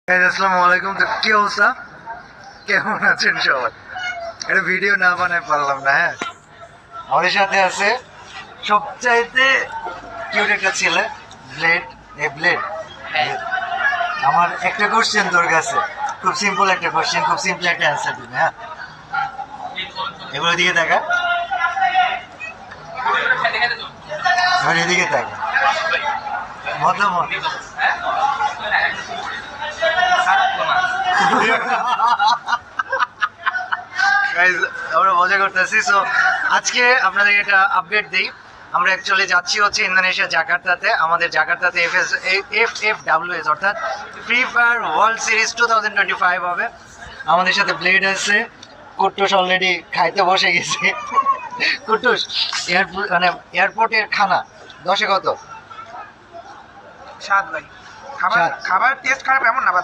আসসালামু আলাইকুম। তো কি অবস্থা, কেমন আছেন সবাই? এটা ভিডিও না বানায় পারলাম না। হ্যাঁ, আমাদের সাথে আছে সবচাইতে কিউট একটা ছেলে, ব্লেড। এই ব্লেড, আমার একটা কোশ্চেন তোর কাছে, খুব সিম্পল একটা কোশ্চেন, খুব সিম্পল একটা অ্যান্সার দিবে। হ্যাঁ, এবার ওইদিকে দেখা, এবার এদিকে দেখা, মতামত। Guys, আমরা মজা করতেছি। সো আজকে আপনাদের একটা আপডেট দিই। আমরা অ্যাকচুয়ালি যাচ্ছি হচ্ছে ইন্দোনেশিয়া জাকার্তাতে। আমাদের জাকার্তাতে FFWS অর্থাৎ ফ্রি ফায়ার ওয়ার্ল্ড সিরিজ 2025 হবে। আমাদের সাথে ব্লেড আছে, কুট্টুস অলরেডি খাইতে বসে গেছে। কুট্টুস, এয়ারপোর্ট মানে এয়ারপোর্টের খানা 10-এ কত? 7 ভাই। খাবার সাত। খাবার টেস্ট খারাপ এমন না, বাদ